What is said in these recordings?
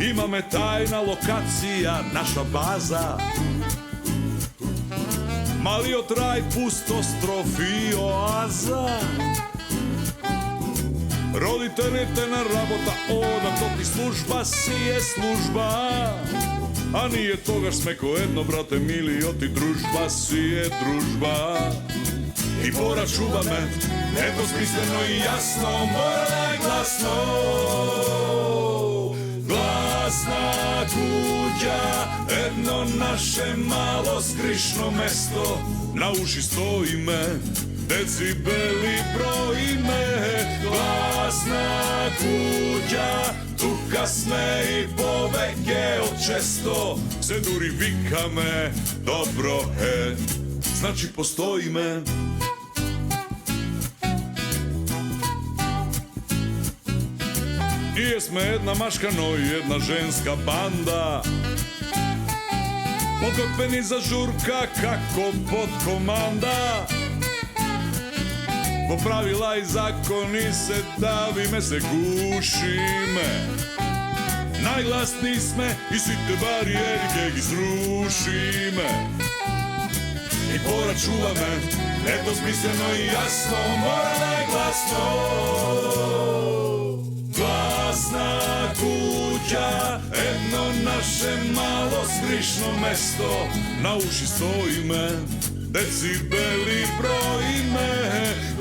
Imame tajna lokacija, naša baza. Mali otraj, pustostrof i oaza. Roditelji te na rabota oda, to ti služba si je služba. A nije toga smeko jedno, brate mili, oti družba si je družba. I Bora čuva me, eto smisleno i jasno, mora i glasno. Glasna kuća, jedno naše malo skrišno mesto. Na uši stoji me, decibeli broji me. Glasna kuća, tu kasne i poveke od često. Se duri vika me, dobro he, znači postoji me. Nije sme jedna maška, no i jedna ženska banda. Pokopeni žurka kako pod komanda. Po pravila i zakoni se davime, se gušime. Najglasniji sme i svi te barijeri keg izrušime. I Bora čuva me, eto smisleno i jasno, mora najglasno. Glasna kuća, jedno naše malo skrišno mesto. Na uši stoji me, decibeli broji me.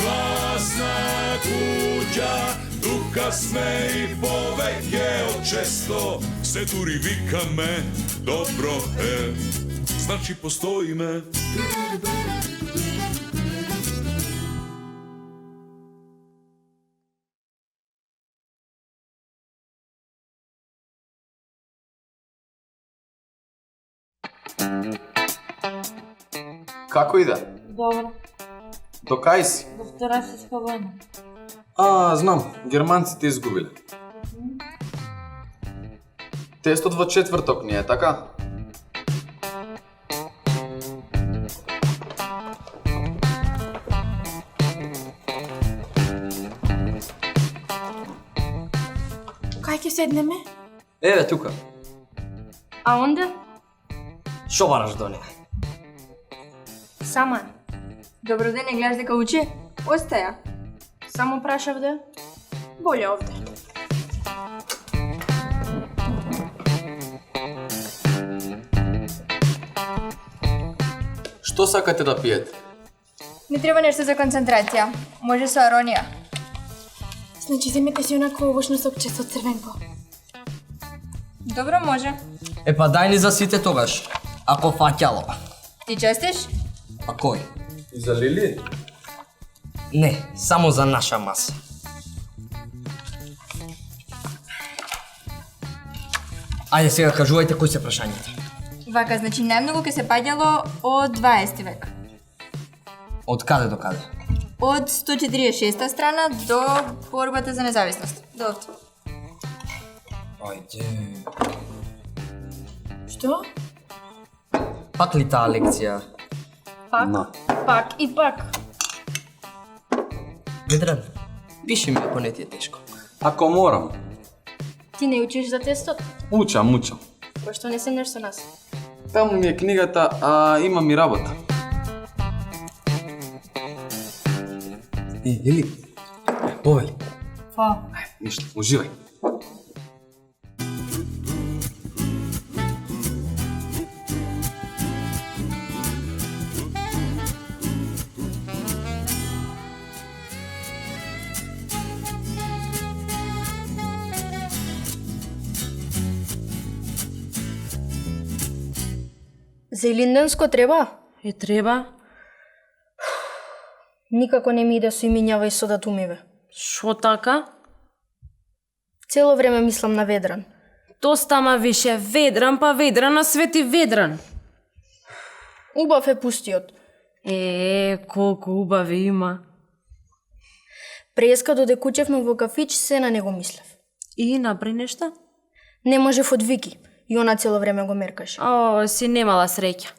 Glasna kuća, tu kasne i poveke od često. Se duri vika me, dobro he, znači postoji me. Како иде? Добро, До кај си? до Втора светска војна. Знам, германците изгубиле. Тестот во четврток ни е, така? Кај ќе седнеме? Еве тука. А онде? Шо бараш до неа? Сама. Добро ден, не гледаш дека учи? Остаја. Само прашав да. Боле овде. Што сакате да пиете? Ми треба нешто за концентрација. Може со аронија. Значи земете си онако овошно сокче со црвенко. Добро, може. Па дај ни за сите тогаш, ако фаќало. Ти честиш? А кој? И за Лили? Не, само за наша маса. Ајде сега кажувајте кои се прашањата. Вака, значи најмногу ќе се паѓало од 20 век. Од каде до каде? Од 146 страна до борбата за независност. До овде. Ајде. Што? Пак ли таа лекција? Пак, На. пак и пак. Ведран, пиши ми ако не ти е тешко. Ако морам. Ти не учиш за тестот? Учам. Пошто не седнеш со нас? Таму ми е книгата, а имам и работа. Лили, повели. Фа. Ништо, уживај. За Илинденско треба? Треба? Никако не ми иде со имињава и со датумиве. Шо така? Цело време мислам на Ведран. То стама више Ведран, па Ведран на свети Ведран. Убав е пустиот. Колку убави има. Преска додека учевме во кафич, се на него мислев. И напри нешта? Не можев од Вики, и она цело време го меркаше. Си немала среќа.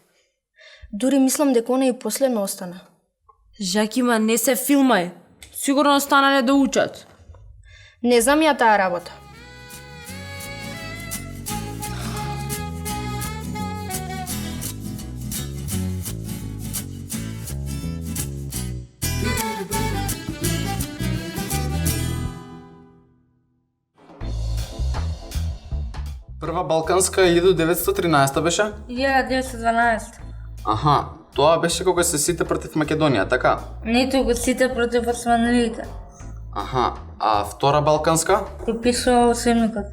Дури мислам дека она и последно остана. Жакима, не се филмај. Сигурно останале да учат. Не знам ја таа работа. Прва балканска 1913 беше? 1912. Аха, тоа беше кога се сите против Македонија, така? Ниту го сите против османлиите. Аха, а втора балканска? Приписува осемникот.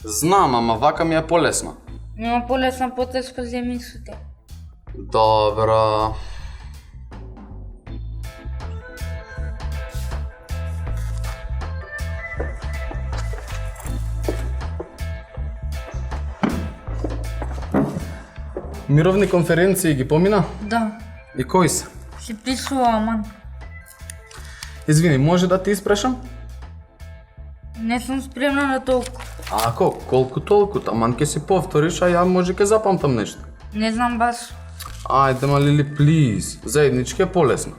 Знам, ама вака ми е полесно. Нема полесна потешко земјисите. Добро. Мировни конференции ги помина? Да, И кои се? си пишува аман. Извини, може да ти испрешам? Не сум спремна на толку. Ако, колку толку, таман ке си повториш, а ја може ке запамтам нешто. Не знам баш. Ајде, ма Лили, плиз, заеднички е полесно.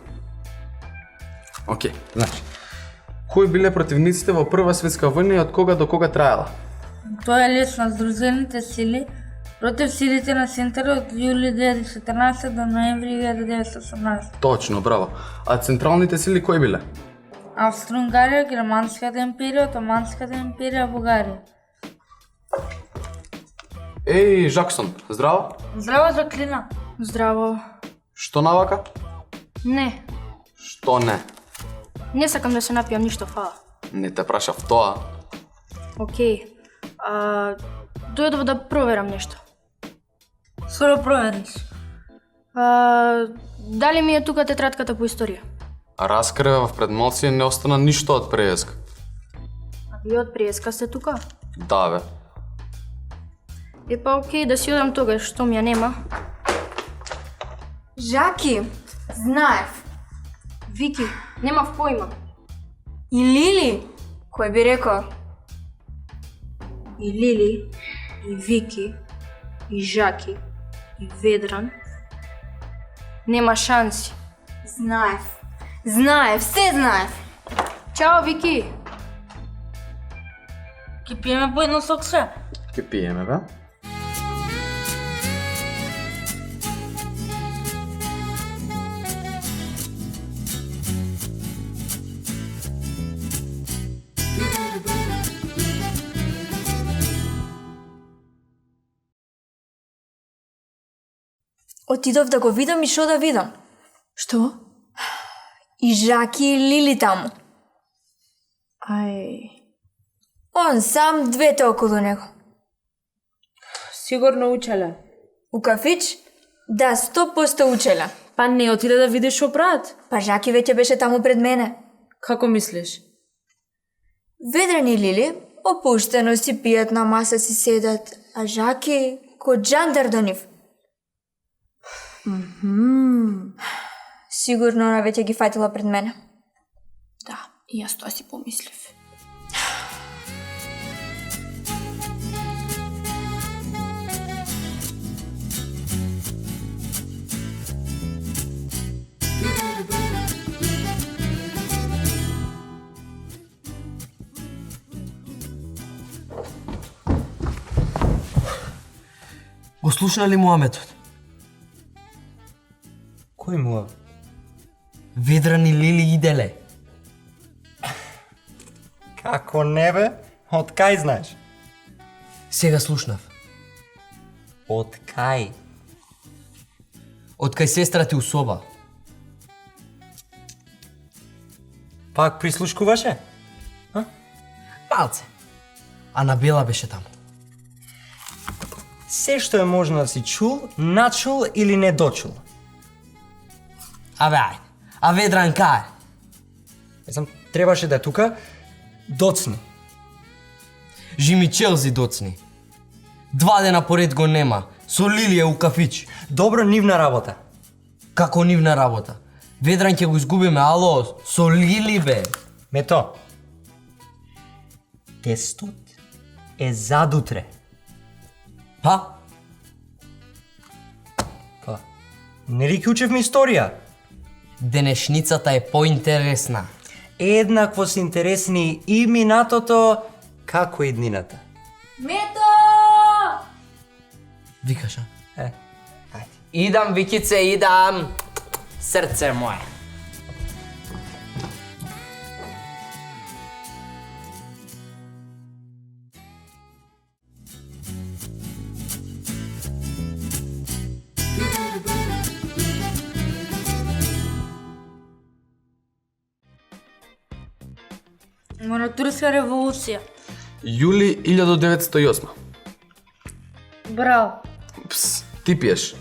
Океј, значи, кои биле противниците во Прва светска војна и од кога до кога траела? Тоа е лесно. Сдружените сили против силите на Центарот од јули 2014 до ноември 1918. Точно, браво. А централните сили кои биле? Австро-Унгарија, Германската империја, Отоманската империја, Бугарија. Еј, Жаксон, здраво? Здраво, Жаклина. Здраво. Што навака? Не, Што не? не сакам да се напијам ништо, фала. Не те прашав тоа. Океј. Дојдов да проверам нешто. Што да провериш? Дали ми е тука тетрадката по историја? Раскривав пред малци не остана ништо од прееска. А вие од приеска сте тука? Да, бе. Па океј, да си одам тогаш, што ми ја нема. Жаки, знаев. Вики, немав поима. И Лили, кој би рекол? И Лили, и Вики, и Жаки, и Ведран. Нема шанси. Знаев. Знаев, се знаев. Чао, Вики. Ке пиеме по едно соксе? Ке пиеме, бе. Отидов да го видам и шо да видам. Што? И Жаки и Лили таму. Ај... Он сам, двете околу него. Сигурно учеле. У кафич? Да, 100% учеле. Па не отиде да видиш што прават. Па Жаки веќе беше таму пред мене. Како мислиш? Ведран и Лили опуштено си пијат на маса, си седат, а Жаки ко джандар до нив. Сигурно она веќе ги фатила пред мене. Да, и јас тоа си помислив. Го слушна ли Муаметот? Кој му? Ведран и Лили иделе. Како не бе? Од кај знаеш? Сега слушнав. Од кај? Од кај сестра ти у соба. Пак прислушкуваше? Малце. Анабела беше таму. Се што е можно да си чул, начул или не дочул. Абе, ајде. А Ведран кај? Не знам, требаше да е тука, доцни. Жими Челзи доцни. 2 дена поред го нема. Со Лилија у кафич. Добро нивна работа. Како нивна работа? Ведран ќе го изгубиме, ало, со Лили бе. Мето. Тестот е задутре. Па? Па, нели ќе учевме историја? Денешницата е поинтересна. Еднакво се интересни и минатото, како и днината. Мето! Викаш, а? Ајде. Идам, Викице, идам. Срце мое. Монотурска револуција. Јули 1908. Браво. Пс, ти пиеш.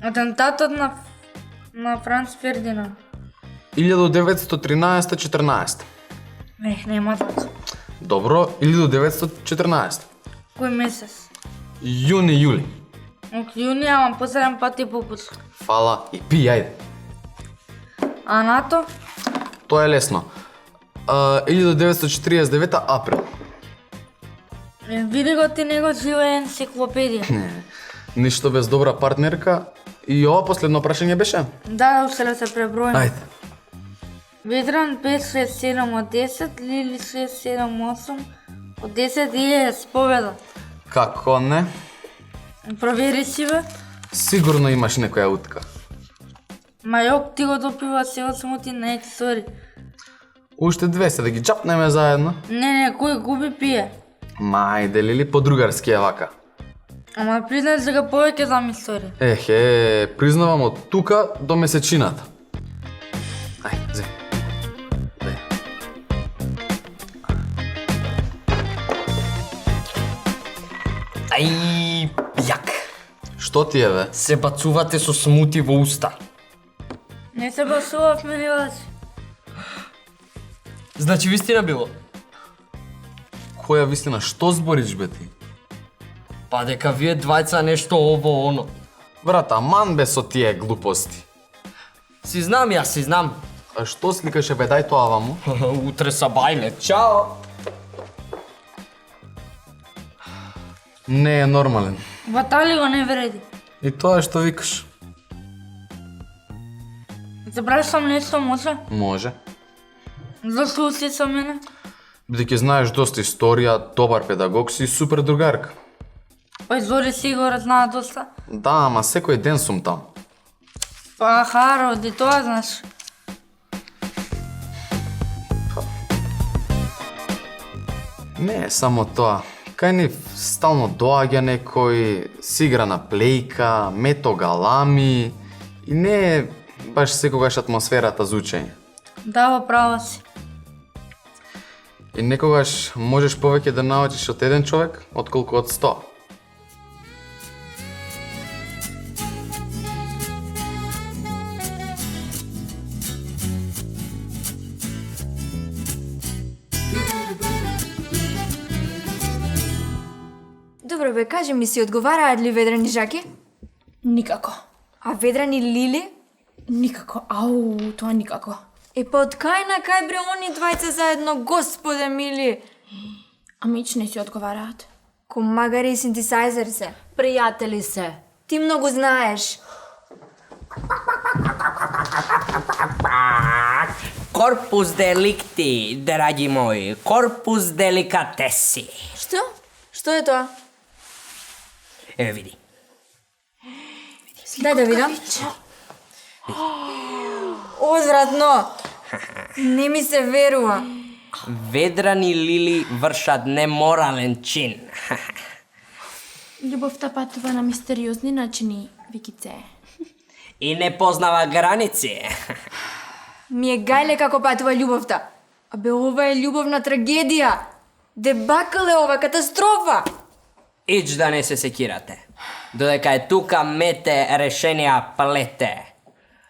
Атентатот на Франц Фердинанд. 1913-14. Нема така. Добро, 1914. Кој месец? Јуни. Од јуни, ама по 7 пати попуст. Фала и пи, ајде. А НАТО? Тоа е лесно. 1949 април. Види го ти него жива енциклопедија. Ништо без добра партнерка. И ова последно прашање беше? Да, уште да се преброим. Ајде. Ведран 567 од 10, Лили 678 од 10 и е победа. Како не? Провери си бе. Сигурно имаш некоја утка. Мајок ти го допива се осмоти на ексори. Уште 200 да ги чапнеме заедно. Не, кој губи пие. Мајде лили по-другарски е вака. Ама признаш дека повеќе знам историја. Ехе, признавам од тука до месечината. Ај, зе. Ај, јак. Што ти е, бе? Се бацувате со смути во уста. Не се басувавме ни вас. Значи вистина било? Која вистина, што збориш, бе ти? Па дека вие двајца нешто ово оно. Брат, аман бе со тие глупости. Си знам, јас си знам. А што сликаше, бе, дај тоа ваму? Утре са бајне, чао! Не е нормален. Батали го не вреди. И тоа е што викаш. Запрашам нешто, може? Може. Зашто си со мене? Бидејќи знаеш доста историја, добар педагог си и супер другарка. Па Зори сигурно знаа доста. Да, ама секој ден сум там. Па харо, ди тоа знаеш. Не е само тоа. Кај нив стално доаѓа некој, си игра на плејка, мето галами и не е баш секогаш атмосферата за учење. Да, права си. И некогаш можеш повеќе да научиш од еден човек, отколку од 100. Добро бе, кажи ми, си одговараат ли Ведран и Жаки? Никако. А Ведран и Лили? Никако. Ау, тоа никако. Е па од кај на кај бре они двајца заедно, господе мили? Ама ич не си одговараат. Ко магари и синтесайзер се. Пријатели се. Ти многу знаеш. Корпус деликти, драги мои, корпус деликатеси. Што? Што е тоа? Еве види. Дај да видам. Одвратно. Не ми се верува. Ведран и Лили вршат неморален чин. Љубовта патува на мистериозни начини, Викице. И не познава граници. Ми е гајле како патува љубовта. Абе, ова е љубовна трагедија. Дебакл е ова, катастрофа. Ич да не се секирате. Додека е тука мете решенија плете.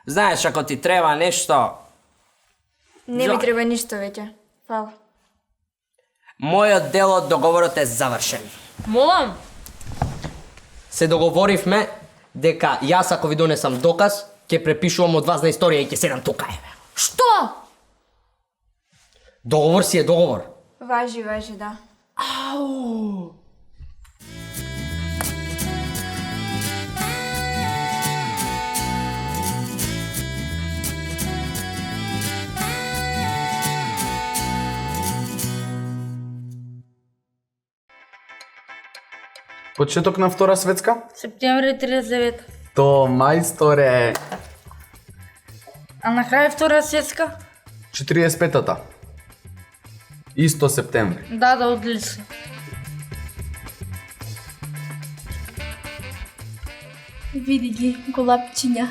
Знаеш, ако ти треба нешто, Не ми треба ништо веќе. Фала. мојот дел од договорот е завршен. Молам, Се договоривме дека јас ако ви донесам доказ, ќе препишувам од вас на историја и ќе седам тука, еве. Што? Договор си е договор. Важи, да. Почеток на Втора светска? Септември 39. То, мајсторе, А на крај Втора светска? 45-та. Исто септември. Да, одлично. Види ги, голапчиња.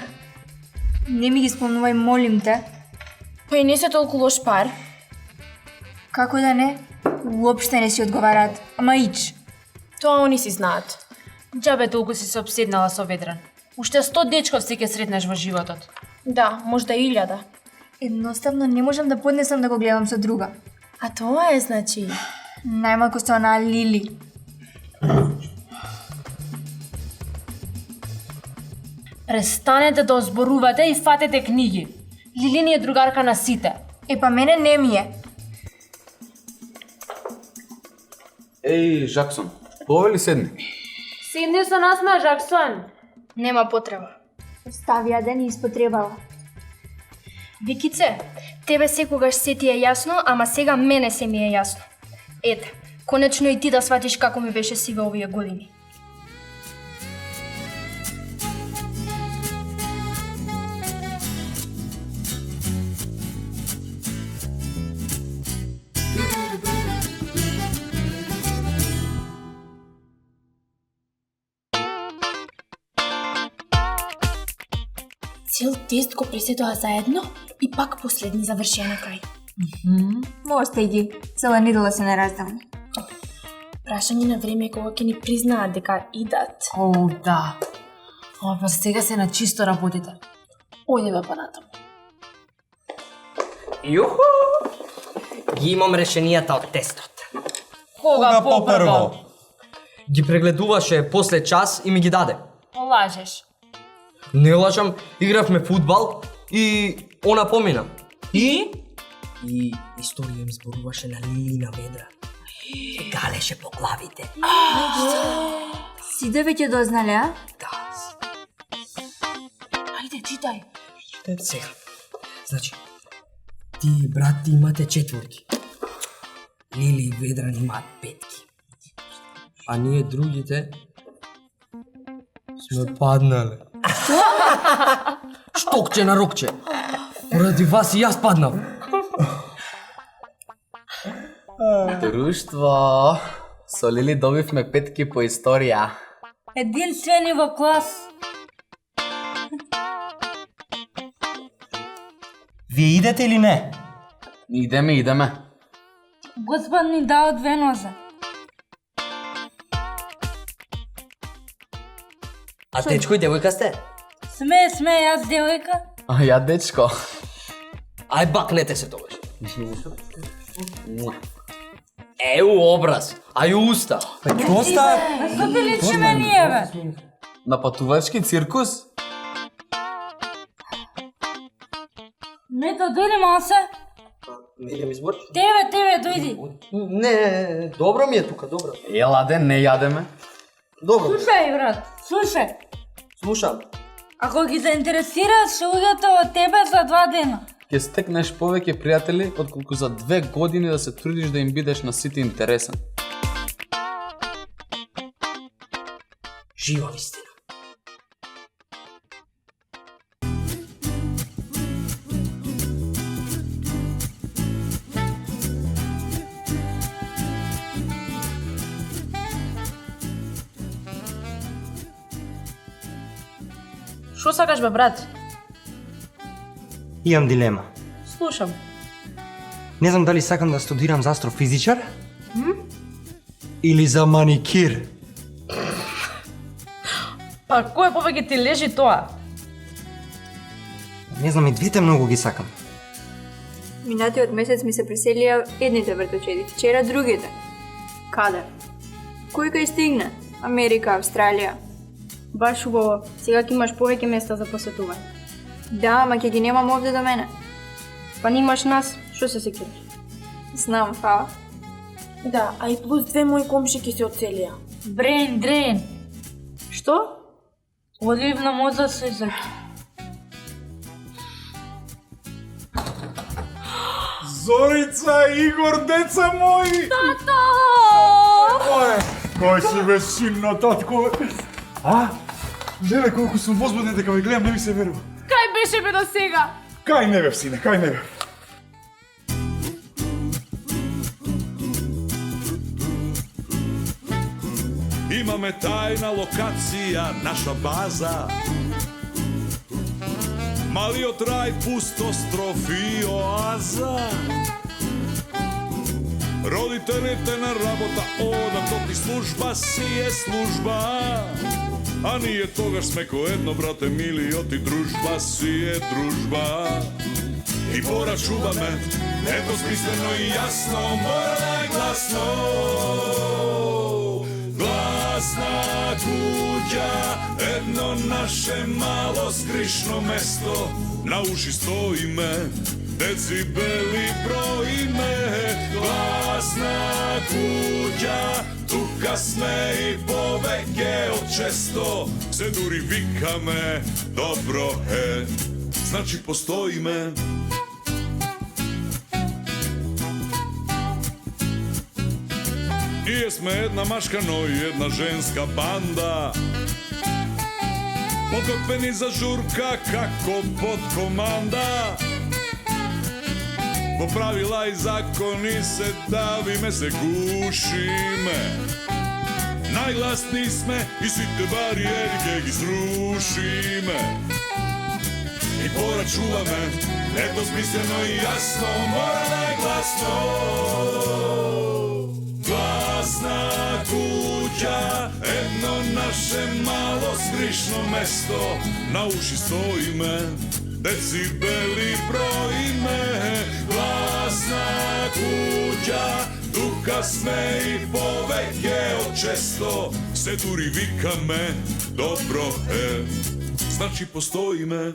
Не ми ги спомнувај, молим те. Па и не се толку лош пар. Како да не? Уопште не си одговараат. Ама ич. Тоа они си знаат. Џабе толку си се обседнала со Ведран. Уште 100 дечков си ќе сретнеш во животот. Да, можда 1000. Едноставно не можам да поднесам да го гледам со друга. А тоа е, значи... Најмалку со онаа Лили. Престанете да озборувате и фатете книги. Лили ни е другарка на сите. Па мене не ми е. Еј, Жаксон, повели седни. Седни со нас на Жаксон. Нема потреба. Остави ја да ни испотребала. Викице, тебе секогаш се ти е јасно, ама сега мене се ми е јасно. Ете, конечно и ти да сватиш како ми беше сиве овие години. Цел тест го преседоа заедно и пак последни завршија на крај. Остај ги. Цела недела се не раздавни. Прашање на време кога ќе ни признаат дека идат. О, да. Па сега се на чисто работите. Одеме па натаму. Јуху! Ги имам решенијата од тестот. Кога попрво? Ги прегледуваше после час и ми ги даде. Лажеш. Не лажам, игравме фудбал и она помина. И? И историја им зборуваше на Лили на Ведра. Се галеше по главите. Сите веќе дознале, а? Ајде, читај. Сега. Значи, ти и брат ти имате 4. Лили и Ведран имаат 5. А ние другите сме паднале. Штокче на рокче. Поради вас и јас паднав. Друштво. Со Лили добивме 5 по историја. Единствени во клас. Вие идете или не? Идеме. Господ ни дao 2 ноза. А дечко и девојка сте? Сме, јас девојка. А ја дечко. Ај бакнете се тогаш. Еу образ, ај уста. Доста... Што ти личиме ние, бе? На патувачки циркус? Мето, дојди малце. Не ми збор? Тебе, дојди. Не, добро ми е тука, добро. Еладе, не јадеме. Добро. Слушај, брат, слушај. Слушам. Ако ги заинтересираат шоуѓето од тебе за 2 дена. Ќе стекнеш повеќе пријатели отколку за 2 години да се трудиш да им бидеш на сите интересен. Жива вистина. Шо сакаш, бе, брат? Имам дилема. Слушам. Не знам дали сакам да студирам за астрофизичар или за маникир. Па кој повеќе ти лежи тоа? Не знам, и двете многу ги сакам. Минатиот месец ми се преселија едните врточеди, вчера другите. Каде? Кој кај стигне? Америка, Австралија. Баш убаво, сега ќе имаш повеќе места за посетување. Да, ама ќе ги немам овде до мене. Па нимаш нас, што се секираш? Знам, фала. Да, а и плюс 2 мои комшики се оцелија. Брен, дрен. Што? Одив на моза со Изаки. Зорица, Игор, деца мои! Тато! Кој си бе, синно, татко? А? Леле, колку сум возбуден дека ме гледам, не ми се верува. Кај беше бе до сега? Кај не бев, сине, кај не бев? Имаме тајна локација, наша база. Малиот рај, пуст остров и оаза. Roditelite na rabota oda, to ti služba si je služba. A nije toga smeko jedno, brate mili, oti družba si je družba. I Bora čuva me, eto smisleno i jasno, mora i glasno. Glasna kuća, jedno naše malo skrišno mesto. Na uši stoji me, decibeli brojime. Glasna kuća, tuka sme i poveke od često. Se duri vika me, dobro he, znači postoji me. I jesme jedna maškano i jedna ženska banda. Potopeni za žurka kako pod komanda. Po pravila i zakoni se davime, se gušime. Najglasniji sme i svi te barijeri ih srušime. I Bora čuva me, eto smisleno i jasno, mora najglasno. Glasna kuća, jedno naše malo skrišno mesto. Na uši stoji me, decibeli brojime. Glasna kuća, tuka sme i poveke od često. Se duri vika me, dobro he, znači postoji me.